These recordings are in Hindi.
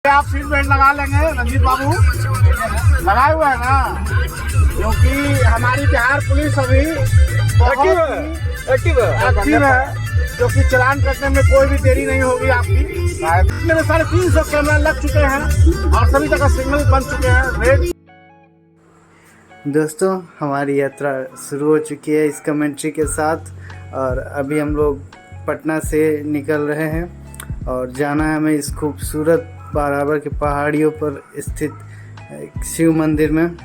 आप सीट बेल्ट लगा लेंगे रंजीत बाबू, लगाए हुए हैं ना, क्योंकि हमारी बिहार पुलिस अभी एक्टिव है, क्योंकि चालान कटने में कोई भी देरी नहीं होगी आपकी। मेरे 350 कैमरा लग चुके हैं और सभी जगह सिग्नल बन चुके हैं रेड। दोस्तों, हमारी यात्रा शुरू हो चुकी है इस कमेंट्री के साथ, और अभी हम लोग पटना से निकल रहे हैं और जाना है हमें इस खूबसूरत बाराबर के पहाड़ियों पर स्थित शिव मंदिर में।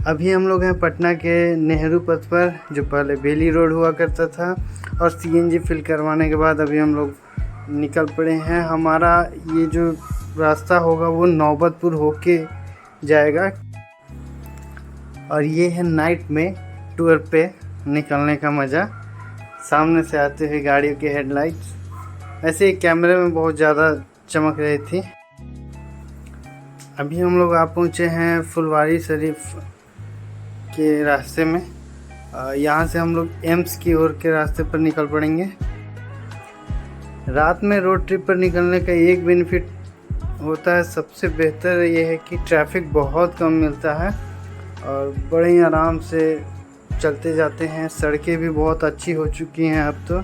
अभी हम लोग हैं पटना के नेहरू पथ पर, जो पहले बेली रोड हुआ करता था, और सीएनजी फिल करवाने के बाद अभी हम लोग निकल पड़े हैं। हमारा ये जो रास्ता होगा वो नौबतपुर होके जाएगा, और ये है नाइट में टूर पे निकलने का मज़ा। सामने से आते हुए गाड़ियों के हेडलाइट्स ऐसे ही कैमरे में बहुत ज़्यादा चमक रही थी। अभी हम लोग आ पहुँचे हैं फुलवारी शरीफ के रास्ते में। यहाँ से हम लोग एम्स की ओर के रास्ते पर निकल पड़ेंगे। रात में रोड ट्रिप पर निकलने का एक बेनिफिट होता है, सबसे बेहतर ये है कि ट्रैफिक बहुत कम मिलता है और बड़े ही आराम से चलते जाते हैं। सड़कें भी बहुत अच्छी हो चुकी हैं अब तो।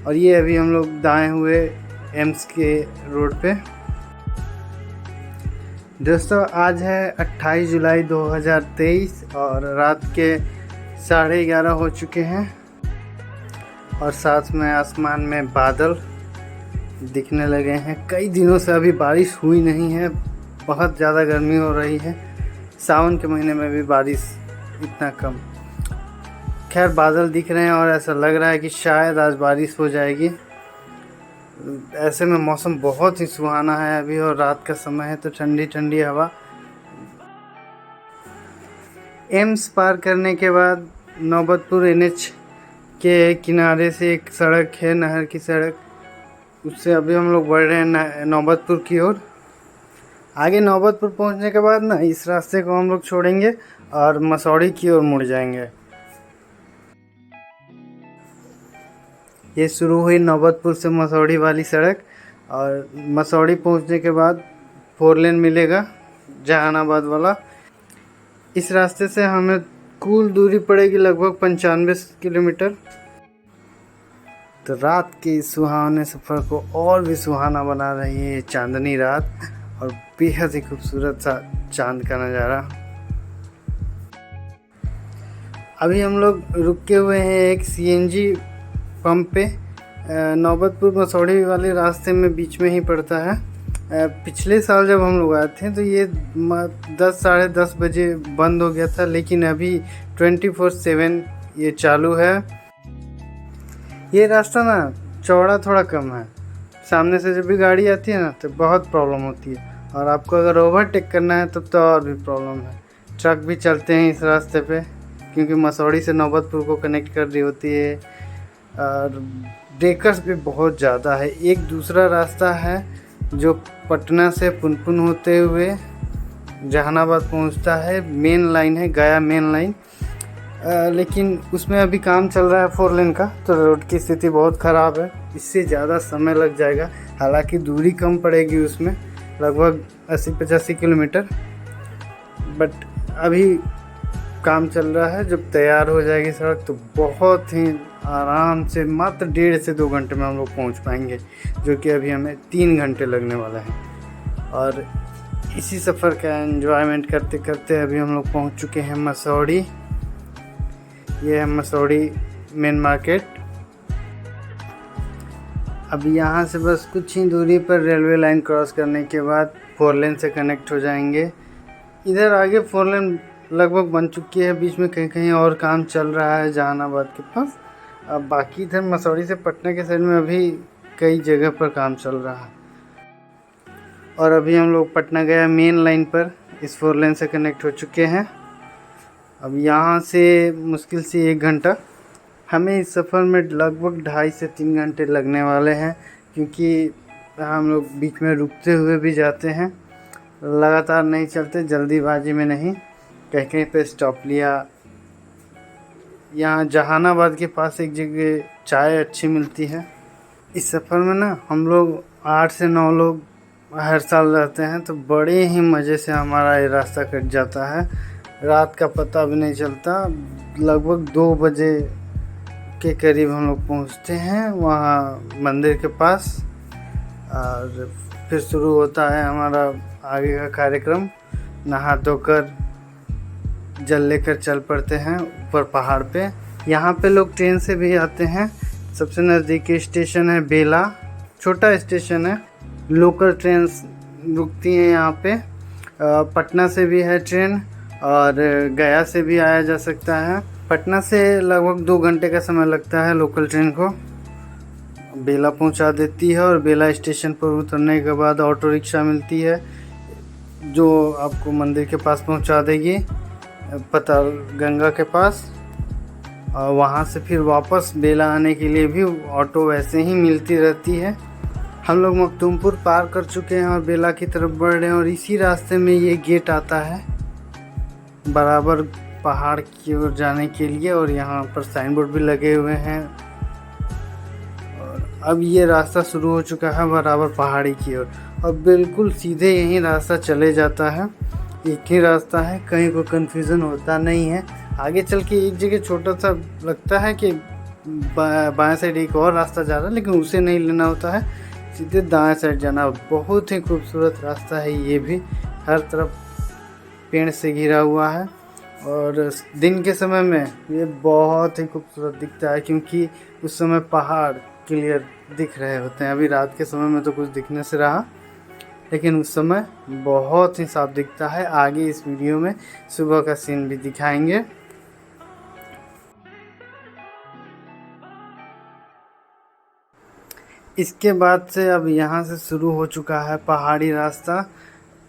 और ये अभी हम लोग दाएं हुए एम्स के रोड पे। दोस्तों, आज है 28 जुलाई 2023 और रात के 11:30 हो चुके हैं, और साथ में आसमान में बादल दिखने लगे हैं। कई दिनों से अभी बारिश हुई नहीं है, बहुत ज़्यादा गर्मी हो रही है। सावन के महीने में भी बारिश इतना कम। खैर, बादल दिख रहे हैं और ऐसा लग रहा है कि शायद आज बारिश हो जाएगी। ऐसे में मौसम बहुत ही सुहाना है अभी, और रात का समय है तो ठंडी ठंडी हवा। एम्स पार करने के बाद नौबतपुर एनएच के किनारे से एक सड़क है, नहर की सड़क, उससे अभी हम लोग बढ़ रहे हैं नौबतपुर की ओर। आगे नौबतपुर पहुंचने के बाद ना इस रास्ते को हम लोग छोड़ेंगे और मसौड़ी की ओर मुड़ जाएंगे। ये शुरू हुई नौबतपुर से मसौड़ी वाली सड़क, और मसौड़ी पहुंचने के बाद 4 लेन मिलेगा जहानाबाद वाला। इस रास्ते से हमें कुल दूरी पड़ेगी लगभग 95 किलोमीटर। तो रात के इस सुहाने सफ़र को और भी सुहाना बना रही है ये चांदनी रात, और बेहद ही खूबसूरत सा चांद का नज़ारा। अभी हम लोग रुके हुए हैं एक सीएनजी पंप पे। नौबतपुर मसौड़ी वाले रास्ते में बीच में ही पड़ता है। पिछले साल जब हम लोग आए थे तो ये 10 साढ़े 10 बजे बंद हो गया था, लेकिन अभी 24/7 ये चालू है। ये रास्ता ना चौड़ा थोड़ा कम है, सामने से जब भी गाड़ी आती है ना तो बहुत प्रॉब्लम होती है, और आपको अगर ओवरटेक करना है तब तो और भी प्रॉब्लम है। ट्रक भी चलते हैं इस रास्ते पे, क्योंकि मसौड़ी से नौबतपुर को कनेक्ट कर रही होती है, और ब्रेकर्स भी बहुत ज़्यादा है। एक दूसरा रास्ता है जो पटना से पुनपुन होते हुए जहानाबाद पहुंचता है, मेन लाइन है, गया मेन लाइन, लेकिन उसमें अभी काम चल रहा है 4 लेन का, तो रोड की स्थिति बहुत ख़राब है। इससे ज़्यादा समय लग जाएगा, हालांकि दूरी कम पड़ेगी उसमें, लगभग 80-85 किलोमीटर, बट अभी काम चल रहा है। जब तैयार हो जाएगी सड़क तो बहुत ही आराम से मात्र 1.5 से 2 घंटे में हम लोग पहुँच पाएंगे, जो कि अभी हमें 3 घंटे लगने वाला है। और इसी सफ़र का एंजॉयमेंट करते करते अभी हम लोग पहुँच चुके हैं मसौड़ी। ये है मसौड़ी मेन मार्केट। अब यहाँ से बस कुछ ही दूरी पर रेलवे लाइन क्रॉस करने के बाद 4 लेन से कनेक्ट हो जाएंगे। इधर आगे 4 लेन लगभग बन चुकी है, बीच में कहीं कहीं और काम चल रहा है जहानाबाद के पास। अब बाकी इधर मसौड़ी से पटना के साइड में अभी कई जगह पर काम चल रहा है। और अभी हम लोग पटना गया मेन लाइन पर इस 4 लेन से कनेक्ट हो चुके हैं। अब यहाँ से मुश्किल से 1 घंटा, हमें इस सफ़र में लगभग 2.5 से 3 घंटे लगने वाले हैं, क्योंकि हम लोग बीच में रुकते हुए भी जाते हैं, लगातार नहीं चलते, जल्दीबाजी में नहीं, कहीं कहीं पे स्टॉप लिया। यहाँ जहानाबाद के पास एक जगह चाय अच्छी मिलती है। इस सफ़र में ना हम लोग 8 से 9 लोग हर साल रहते हैं, तो बड़े ही मज़े से हमारा ये रास्ता कट जाता है। रात का पता भी नहीं चलता। लगभग 2 बजे के करीब हम लोग पहुँचते हैं वहाँ मंदिर के पास, और फिर शुरू होता है हमारा आगे का कार्यक्रम। नहा धोकर जल लेकर चल पड़ते हैं ऊपर पहाड़ पे। यहाँ पे लोग ट्रेन से भी आते हैं। सबसे नज़दीकी स्टेशन है बेला, छोटा स्टेशन है। लोकल ट्रेन रुकती हैं यहाँ पे। पटना से भी है ट्रेन और गया से भी आया जा सकता है। पटना से लगभग 2 घंटे का समय लगता है लोकल ट्रेन को। बेला पहुँचा देती है और बेला स्टेशन पर उतरने के बाद ऑटो रिक्शा मिलती है जो आपको मंदिर के पास पहुँचा देगी, पताल गंगा के पास। और वहाँ से फिर वापस बेला आने के लिए भी ऑटो वैसे ही मिलती रहती है। हम लोग मखदूमपुर पार कर चुके हैं और बेला की तरफ बढ़ रहे हैं, और इसी रास्ते में ये गेट आता है बराबर पहाड़ की ओर जाने के लिए, और यहाँ पर साइन बोर्ड भी लगे हुए हैं। और अब ये रास्ता शुरू हो चुका है बराबर पहाड़ी की ओर, और बिल्कुल सीधे यही रास्ता चले जाता है। एक ही रास्ता है, कहीं को कन्फ्यूज़न होता नहीं है। आगे चल के एक जगह छोटा सा लगता है कि बाएं साइड एक और रास्ता जा रहा है, लेकिन उसे नहीं लेना होता है, सीधे दाएं साइड जाना। बहुत ही खूबसूरत रास्ता है ये भी, हर तरफ पेड़ से घिरा हुआ है। और दिन के समय में ये बहुत ही खूबसूरत दिखता है, क्योंकि उस समय पहाड़ क्लियर दिख रहे होते हैं। अभी रात के समय में तो कुछ दिखने से रहा, लेकिन उस समय बहुत ही साफ दिखता है। आगे इस वीडियो में सुबह का सीन भी दिखाएंगे। इसके बाद से अब यहाँ से शुरू हो चुका है पहाड़ी रास्ता।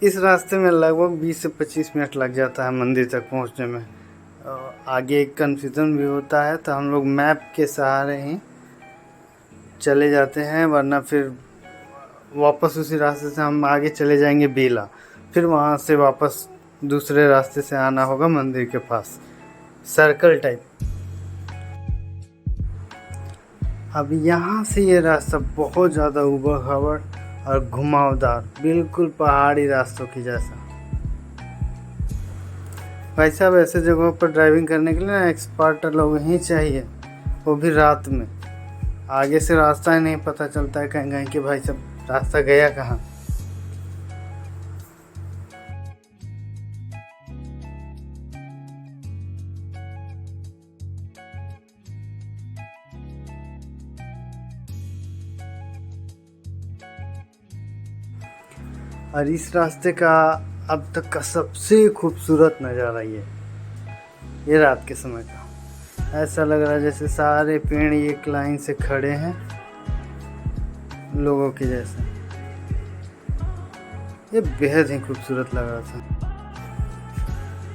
इस रास्ते में लगभग 20 से 25 मिनट लग जाता है मंदिर तक पहुँचने में। आगे एक कन्फ्यूज़न भी होता है, तो हम लोग मैप के सहारे ही चले जाते हैं, वरना फिर वापस उसी रास्ते से हम आगे चले जाएंगे बेला। फिर वहाँ से वापस दूसरे रास्ते से आना होगा मंदिर के पास, सर्कल टाइप। अब यहाँ से ये रास्ता बहुत ज़्यादा ऊबड़ खाबड़ और घुमावदार, बिल्कुल पहाड़ी रास्तों की जैसा। भाई साहब, ऐसे जगहों पर ड्राइविंग करने के लिए ना एक्सपर्ट लोग ही चाहिए, वो भी रात में। आगे से रास्ता ही नहीं पता चलता है कहीं कहीं कि भाई साहब रास्ता गया कहाँ। और इस रास्ते का अब तक का सबसे खूबसूरत नज़ारा ये रात के समय का। ऐसा लग रहा है जैसे सारे पेड़ एक लाइन से खड़े हैं लोगों के जैसे। ये बेहद ही खूबसूरत लग रहा था।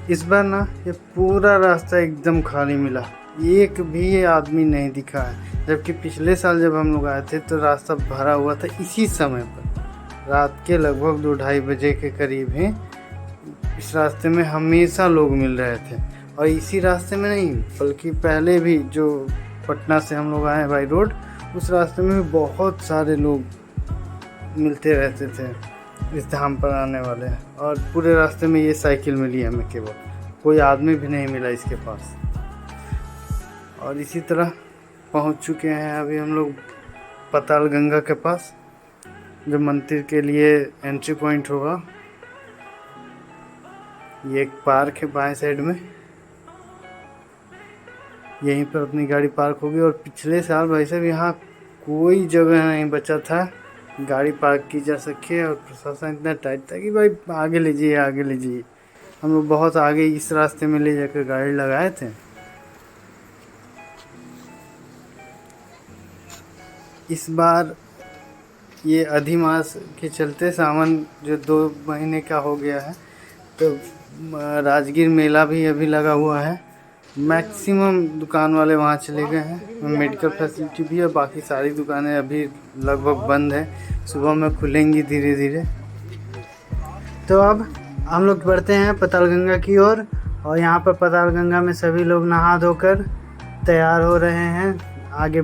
इस बार ना ये पूरा रास्ता एकदम खाली मिला, एक भी आदमी नहीं दिखा है। जबकि पिछले साल जब हम लोग आए थे तो रास्ता भरा हुआ था इसी समय पर, रात के लगभग 2-2:30 बजे के करीब ही इस रास्ते में हमेशा लोग मिल रहे थे। और इसी रास्ते में नहीं, बल्कि पहले भी जो पटना से हम लोग आए बाई रोड, उस रास्ते में भी बहुत सारे लोग मिलते रहते थे इस धाम पर आने वाले। और पूरे रास्ते में ये साइकिल मिली हमें, केवल कोई आदमी भी नहीं मिला इसके पास। और इसी तरह पहुंच चुके हैं अभी हम लोग पताल गंगा के पास, जो मंदिर के लिए एंट्री पॉइंट होगा। ये एक पार्क है बाएं साइड में, यहीं पर अपनी गाड़ी पार्क होगी। और पिछले साल भाई साहब यहाँ कोई जगह नहीं बचा था गाड़ी पार्क की जा सके, और प्रशासन इतना टाइट था कि भाई आगे लीजिए आगे लीजिए। हम लोग बहुत आगे इस रास्ते में ले जाकर गाड़ी लगाए थे। इस बार ये अधिमास के चलते सावन जो 2 महीने का हो गया है, तो राजगीर मेला भी अभी लगा हुआ है। मैक्सिमम दुकान वाले वहाँ चले गए हैं, मेडिकल फैसिलिटी भी है। बाकी सारी दुकानें अभी लगभग बंद है, सुबह में खुलेंगी धीरे धीरे। तो अब हम लोग बढ़ते हैं पताल गंगा की ओर, और यहाँ पर पताल गंगा में सभी लोग नहा धोकर तैयार हो रहे हैं आगे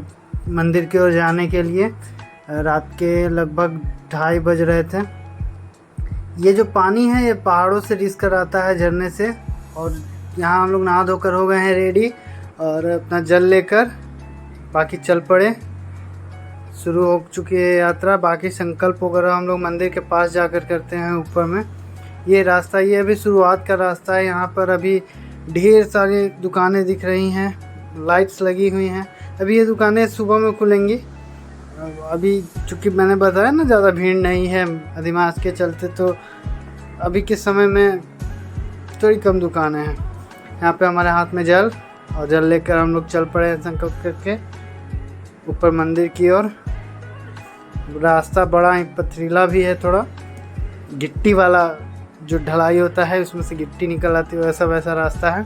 मंदिर की ओर जाने के लिए। रात के लगभग 2:30 बज रहे थे। ये जो पानी है ये पहाड़ों से रिस कर आता है, झरने से। और यहाँ हम लोग नहा धोकर हो गए हैं रेडी और अपना जल लेकर बाकी चल पड़े। शुरू हो चुकी है यात्रा। बाकी संकल्प वगैरह हम लोग मंदिर के पास जाकर करते हैं ऊपर में। ये रास्ता, ये अभी शुरुआत का रास्ता है। यहाँ पर अभी ढेर सारी दुकानें दिख रही हैं, लाइट्स लगी हुई हैं। अभी ये दुकानें सुबह में खुलेंगी। अभी चूँकि मैंने बताया ना ज़्यादा भीड़ नहीं है अधिमास के चलते, तो अभी के समय में थोड़ी कम दुकानें हैं। यहाँ पे हमारे हाथ में जल और जल लेकर हम लोग चल पड़े संकल्प करके ऊपर मंदिर की ओर। रास्ता बड़ा ही पथरीला भी है, थोड़ा गिट्टी वाला जो ढलाई होता है उसमें से गिट्टी निकल आती है, वैसा रास्ता है।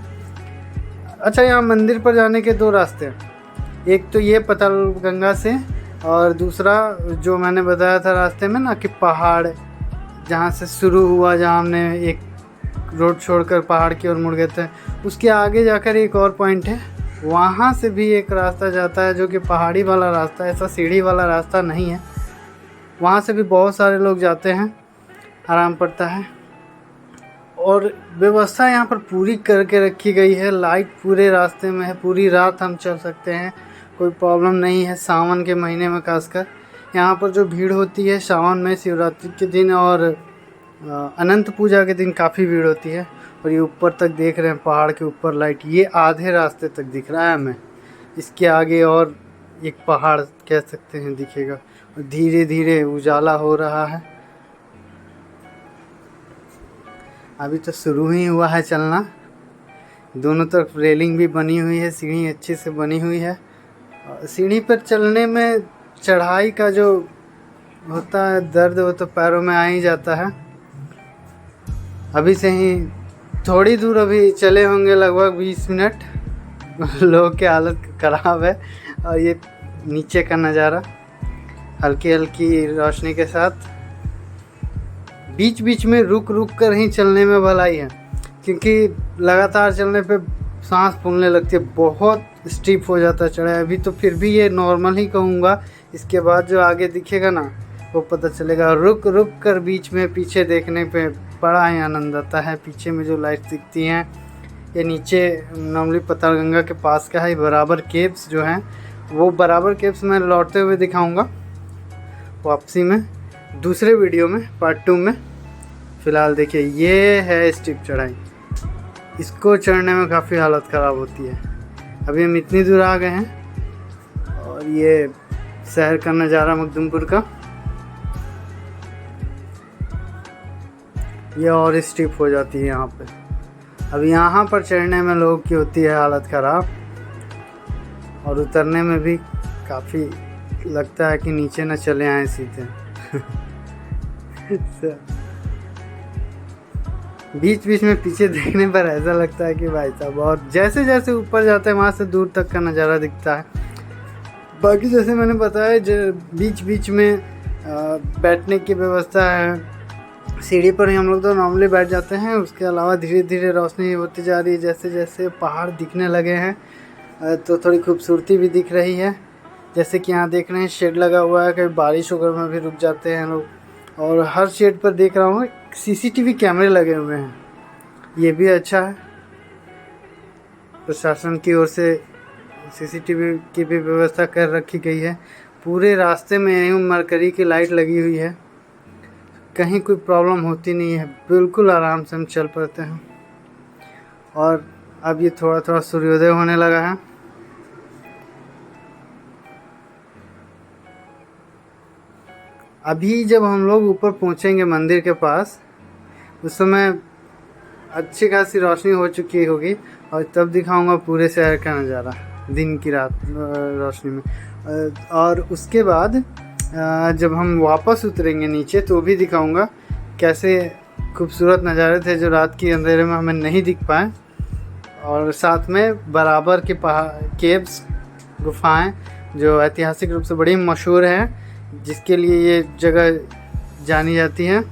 अच्छा, यहाँ मंदिर पर जाने के दो रास्ते हैं। एक तो ये पतालगंगा से और दूसरा जो मैंने बताया था रास्ते में ना कि पहाड़ जहाँ से शुरू हुआ, जहाँ हमने एक रोड छोड़कर पहाड़ की ओर मुड़ गए थे, उसके आगे जाकर एक और पॉइंट है। वहाँ से भी एक रास्ता जाता है जो कि पहाड़ी वाला रास्ता है, ऐसा सीढ़ी वाला रास्ता नहीं है। वहाँ से भी बहुत सारे लोग जाते हैं, आराम पड़ता है। और व्यवस्था यहाँ पर पूरी करके रखी गई है। लाइट पूरे रास्ते में है, पूरी रात हम चल सकते हैं, कोई प्रॉब्लम नहीं है। सावन के महीने में खासकर यहाँ पर जो भीड़ होती है सावन में, शिवरात्रि के दिन और अनंत पूजा के दिन काफ़ी भीड़ होती है। और ये ऊपर तक देख रहे हैं पहाड़ के ऊपर लाइट, ये आधे रास्ते तक दिख रहा है हमें। इसके आगे और एक पहाड़ कह सकते हैं दिखेगा, और धीरे धीरे उजाला हो रहा है। अभी तो शुरू ही हुआ है चलना। दोनों तरफ रेलिंग भी बनी हुई है, सीढ़ी अच्छे से बनी हुई है। सीढ़ी पर चलने में चढ़ाई का जो होता है दर्द, वो तो पैरों में आ ही जाता है। अभी से ही थोड़ी दूर अभी चले होंगे, लगभग 20 मिनट। लोगों की हालत ख़राब है। और ये नीचे का नज़ारा हल्की हल्की रोशनी के साथ। बीच बीच में रुक रुक कर ही चलने में भलाई है, क्योंकि लगातार चलने पे सांस फूलने लगती है, बहुत स्टीप हो जाता है चढ़ाई। अभी तो फिर भी ये नॉर्मल ही कहूँगा, इसके बाद जो आगे दिखेगा ना वो पता चलेगा। रुक रुक कर बीच में पीछे देखने पे बड़ा ही आनंद आता है। पीछे में जो लाइट दिखती हैं, ये नीचे नॉर्मली पतालगंगा के पास का है। बराबर केव्स जो हैं, वो बराबर केव्स मैं लौटते हुए दिखाऊंगा वापसी में, दूसरे वीडियो में, पार्ट 2 में। फ़िलहाल देखिए ये है स्टीप चढ़ाई, इसको चढ़ने में काफ़ी हालत ख़राब होती है। अभी हम इतनी दूर आ गए हैं और ये शहर का नज़ारा मखदुमपुर का, ये और स्टीप हो जाती है यहाँ पे। अब यहाँ पर चढ़ने में लोगों की होती है हालत ख़राब, और उतरने में भी काफ़ी लगता है कि नीचे न चले आए सीधे। बीच बीच में पीछे देखने पर ऐसा लगता है कि भाई साहब, और जैसे जैसे ऊपर जाते हैं वहाँ से दूर तक का नज़ारा दिखता है। बाकी जैसे मैंने बताया, जो बीच बीच में बैठने की व्यवस्था है। सीढ़ी पर ही हम लोग तो नॉर्मली बैठ जाते हैं। उसके अलावा धीरे धीरे रोशनी होती जा रही है, जैसे जैसे पहाड़ दिखने लगे हैं तो थोड़ी खूबसूरती भी दिख रही है। जैसे कि यहाँ देख रहे हैं शेड लगा हुआ है, कभी बारिश वगैरह में भी रुक जाते हैं लोग। और हर शेड पर देख रहा हूँ CCTV कैमरे लगे हुए हैं, ये भी अच्छा है। प्रशासन की ओर से CCTV की भी व्यवस्था कर रखी गई है। पूरे रास्ते में यूँ मरकरी की लाइट लगी हुई है, कहीं कोई प्रॉब्लम होती नहीं है, बिल्कुल आराम से हम चल पड़ते हैं। और अब ये थोड़ा थोड़ा सूर्योदय होने लगा है। अभी जब हम लोग ऊपर पहुंचेंगे मंदिर के पास, उस समय अच्छी खासी रोशनी हो चुकी होगी, और तब दिखाऊंगा पूरे शहर का नज़ारा दिन की रात रोशनी में। और उसके बाद जब हम वापस उतरेंगे नीचे तो भी दिखाऊंगा कैसे खूबसूरत नज़ारे थे जो रात के अंधेरे में हमें नहीं दिख पाए। और साथ में बराबर के केव्स, गुफाएं जो ऐतिहासिक रूप से बड़ी मशहूर हैं, जिसके लिए ये जगह जानी जाती है।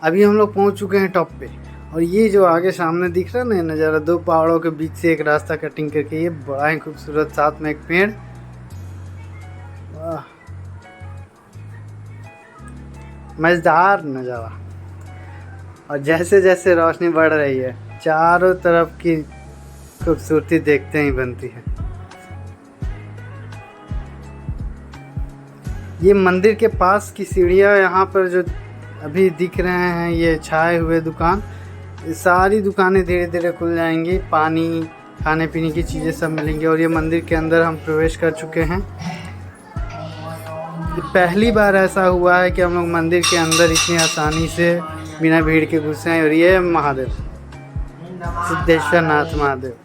अभी हम लोग पहुंच चुके हैं टॉप पे, और ये जो आगे सामने दिख रहा है ना नज़ारा, दो पहाड़ों के बीच से एक रास्ता कटिंग करके, ये बड़ा ही खूबसूरत, साथ में एक पेड़। मज़ेदार नज़ारा। और जैसे जैसे रोशनी बढ़ रही है चारों तरफ की खूबसूरती देखते ही बनती है। ये मंदिर के पास की सीढ़ियाँ यहाँ पर जो अभी दिख रहे हैं, ये छाए हुए दुकान, ये सारी दुकानें धीरे धीरे खुल जाएंगी। पानी, खाने पीने की चीज़ें सब मिलेंगी। और ये मंदिर के अंदर हम प्रवेश कर चुके हैं। पहली बार ऐसा हुआ है कि हम लोग मंदिर के अंदर इतनी आसानी से बिना भीड़ के घुसे हैं। और ये महादेव, सिद्धेश्वर नाथ महादेव।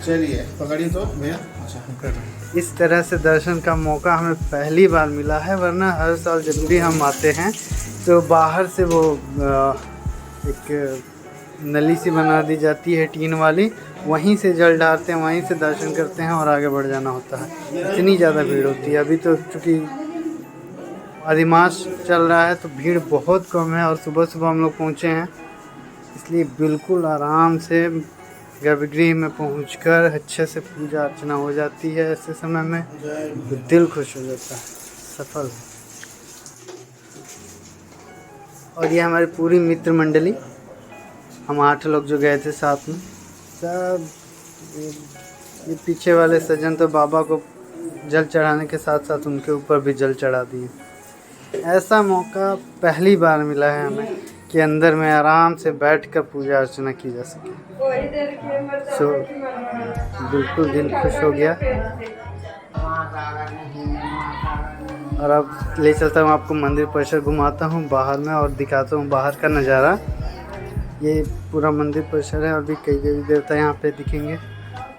चलिए पकड़िए तो भैया। अच्छा हम कर रहे हैं। इस तरह से दर्शन का मौका हमें पहली बार मिला है, वरना हर साल जब भी हम आते हैं तो बाहर से वो एक नली सी बना दी जाती है टीन वाली, वहीं से जल डालते हैं, वहीं से दर्शन करते हैं और आगे बढ़ जाना होता है। इतनी ज़्यादा भीड़ होती है। अभी तो चूँकि अधिमास चल रहा है तो भीड़ बहुत कम है। और सुबह सुबह हम लोग पहुँचे हैं, इसलिए बिल्कुल आराम से गर्भगृह में पहुंचकर अच्छे से पूजा अर्चना हो जाती है। ऐसे समय में तो दिल खुश हो जाता है, सफल। और ये हमारी पूरी मित्र मंडली, हम 8 लोग जो गए थे साथ में, सब ये पीछे वाले सज्जन तो बाबा को जल चढ़ाने के साथ साथ उनके ऊपर भी जल चढ़ा दिए। ऐसा मौका पहली बार मिला है हमें कि अंदर में आराम से बैठकर पूजा अर्चना की जा सके। सो बिल्कुल दिल खुश हो गया। और अब ले चलता हूँ आपको मंदिर परिसर घुमाता हूँ बाहर में और दिखाता हूँ बाहर का नज़ारा। ये पूरा मंदिर परिसर है और भी कई देवी देवता यहाँ पे दिखेंगे।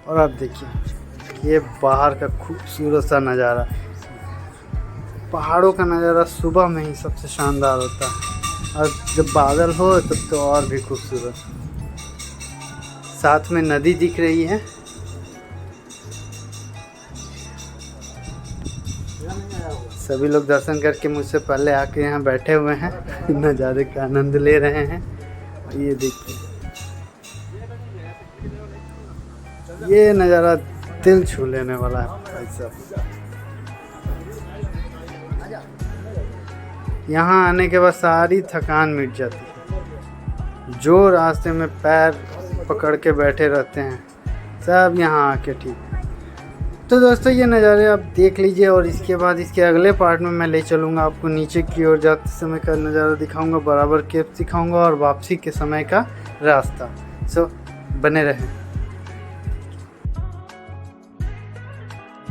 और आप देखिए ये बाहर का खूबसूरत सा नज़ारा, पहाड़ों का नज़ारा सुबह में ही सबसे शानदार होता है। और जब बादल हो तब तो और भी खूबसूरत। साथ में नदी दिख रही है। सभी लोग दर्शन करके मुझसे पहले आके यहाँ बैठे हुए हैं, नज़ारे का आनंद ले रहे हैं। और ये देखिए, ये नज़ारा दिल छू लेने वाला है भाई साहब। यहाँ आने के बाद सारी थकान मिट जाती है। जो रास्ते में पैर पकड़ के बैठे रहते हैं सब यहाँ आके ठीक है। तो दोस्तों ये नज़ारे आप देख लीजिए। और इसके बाद इसके अगले पार्ट में मैं ले चलूँगा आपको नीचे की ओर, जाते समय का नज़ारा दिखाऊंगा, बराबर केप दिखाऊंगा और वापसी के समय का रास्ता। सो बने रहें।